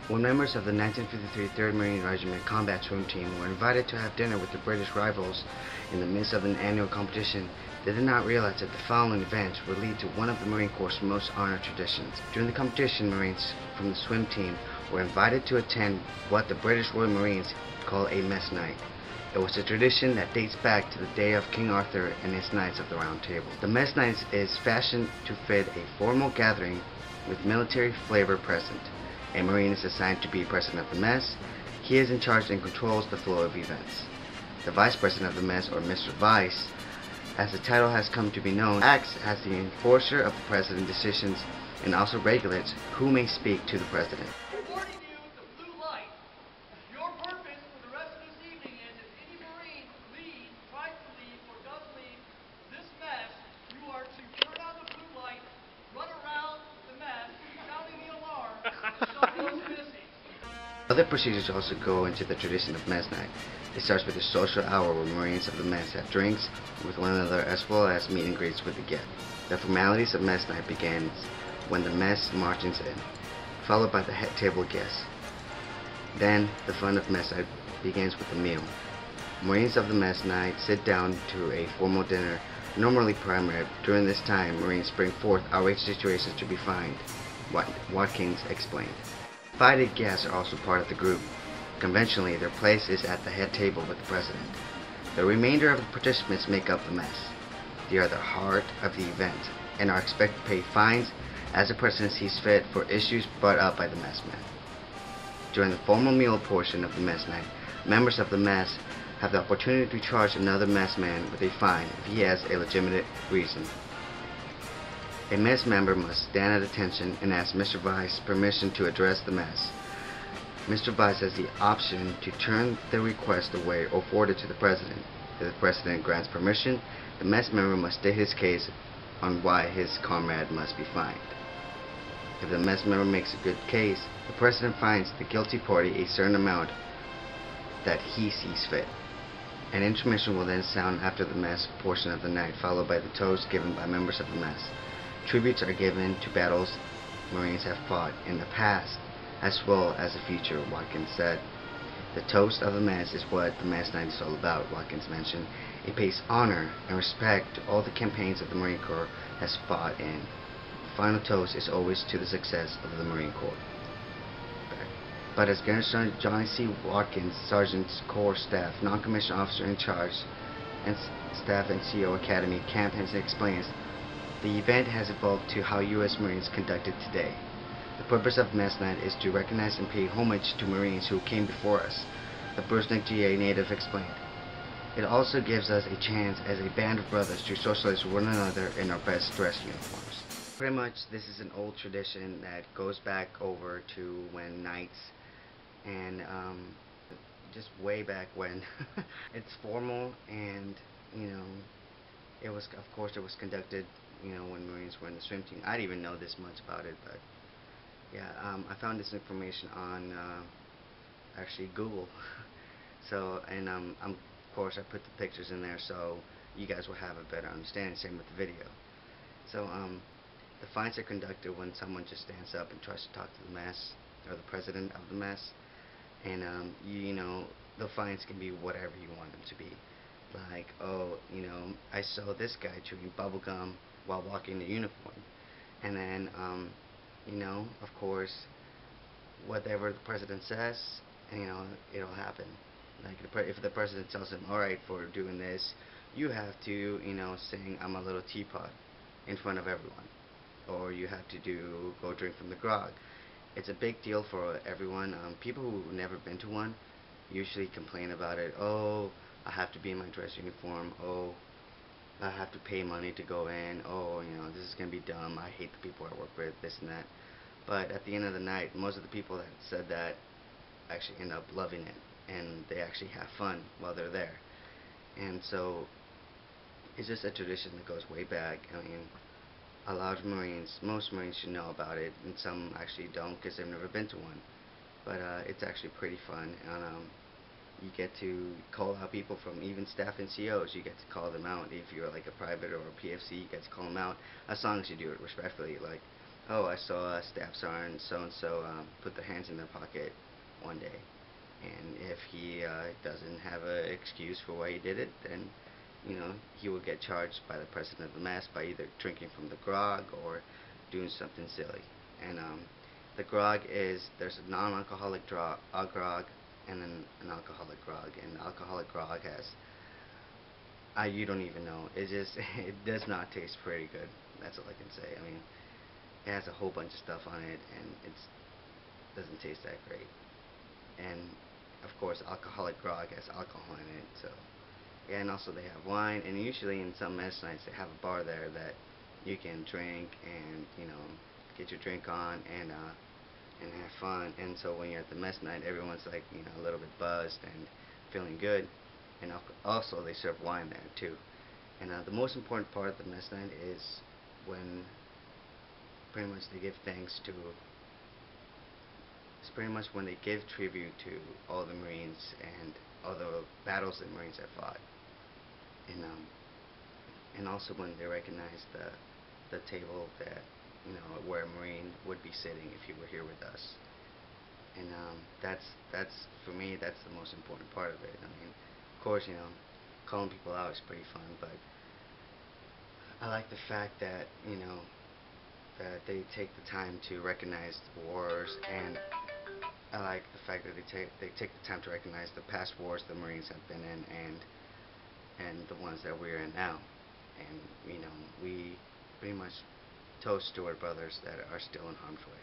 When members of the 1953 3rd Marine Regiment Combat Swim Team were invited to have dinner with their British rivals in the midst of an annual competition, they did not realize that the following events would lead to one of the Marine Corps' most honored traditions. During the competition, Marines from the swim team were invited to attend what the British Royal Marines call a mess night. It was a tradition that dates back to the day of King Arthur and his Knights of the Round Table. The mess night is fashioned to fit a formal gathering with military flavor present. A Marine is assigned to be president of the mess. He is in charge and controls the flow of events. The vice president of the mess, or Mr. Vice, as the title has come to be known, acts as the enforcer of the president's decisions and also regulates who may speak to the president. Awarding you the blue light. Your purpose for the rest of this evening is if any Marine leaves, tries to leave, or does leave this mess, you are to turn on the blue light, run around the mess, sounding the alarm, and shut those missing. Other procedures also go into the tradition of mess night. It starts with a social hour where Marines of the mess have drinks with one another as well as meet and greets with the guests. The formalities of mess night begins when the mess marches in, followed by the head table guests. Then the fun of mess night begins with the meal. Marines of the mess night sit down to a formal dinner, normally prime rib. During this time, Marines bring forth outrageous situations to be fined, Watkins explained. Invited guests are also part of the group. Conventionally, their place is at the head table with the president. The remainder of the participants make up the mess. They are the heart of the event and are expected to pay fines as the president sees fit for issues brought up by the messmen. During the formal meal portion of the mess night, members of the mess have the opportunity to charge another messman with a fine if he has a legitimate reason. A mess member must stand at attention and ask Mr. Vice permission to address the mess. Mr. Vice has the option to turn the request away or forward it to the president. If the president grants permission, the mess member must state his case on why his comrade must be fined. If the mess member makes a good case, the president fines the guilty party a certain amount that he sees fit. An intermission will then sound after the mess portion of the night, followed by the toast given by members of the mess. Tributes are given to battles Marines have fought in the past, as well as the future, Watkins said. The toast of the mess is what the mess night is all about, Watkins mentioned. It pays honor and respect to all the campaigns that the Marine Corps has fought in. The final toast is always to the success of the Marine Corps. But as Gunner Sergeant Johnny C. Watkins, Sergeant Corps Staff, Non-Commissioned Officer in Charge, and Staff and CO Academy, Camp Henson explains, the event has evolved to how U.S. Marines conduct it today. The purpose of Mess Night is to recognize and pay homage to Marines who came before us, the Brunswick GA native explained. It also gives us a chance as a band of brothers to socialize with one another in our best dress uniforms. Pretty much this is an old tradition that goes back over to when Knights and just way back when. It's formal, and it was, of course, it was conducted when Marines were in the swim team. I didn't even know this much about it, but yeah, I found this information on actually Google. So, and of course I put the pictures in there so you guys will have a better understanding. Same with the video. So the fines are conducted when someone just stands up and tries to talk to the mess or the president of the mess, and the fines can be whatever you want them to be. Like, oh, I saw this guy chewing bubble gum while walking the uniform, and then of course, whatever the president says, it'll happen. Like, if the president tells him, all right, for doing this, you have to, sing "I'm a Little Teapot" in front of everyone, or you have to go drink from the grog. It's a big deal for everyone. People who've never been to one usually complain about it. Oh, I have to be in my dress uniform. Oh, I have to pay money to go in. Oh, this is going to be dumb. I hate the people I work with, this and that. But at the end of the night, most of the people that said that actually end up loving it, and they actually have fun while they're there. And so it's just a tradition that goes way back. I mean, a lot of Marines, most Marines should know about it, and some actually don't because they've never been to one. But it's actually pretty fun, and you get to call out people from even staff and COs. You get to call them out. If you're like a private or a PFC, you get to call them out, as long as you do it respectfully. Like, oh, I saw Staff Sergeant so-and-so put their hands in their pocket one day. And if he doesn't have an excuse for why he did it, then, he will get charged by the president of the mess by either drinking from the grog or doing something silly. And the grog there's a non-alcoholic grog and then an alcoholic grog. And the alcoholic grog has, you don't even know. It just, it does not taste pretty good. That's all I can say. I mean, it has a whole bunch of stuff on it, and it doesn't taste that great. And of course, alcoholic grog has alcohol in it. So, yeah, and also they have wine, and usually in some mess nights they have a bar there that you can drink and get your drink on and have fun. And so when you're at the mess night, everyone's like a little bit buzzed and feeling good. And also they serve wine there too. And the most important part of the mess night is when pretty much they give thanks to. It's pretty much when they give tribute to all the Marines and all the battles that Marines have fought, and also when they recognize the table that where a Marine would be sitting if he were here with us. And that's for me, that's the most important part of it. I mean, of course, calling people out is pretty fun, but I like the fact that that they take the time to recognize the wars, and I like the fact that they take the time to recognize the past wars the Marines have been in, and the ones that we're in now. And we pretty much toast to our brothers that are still in harm's way.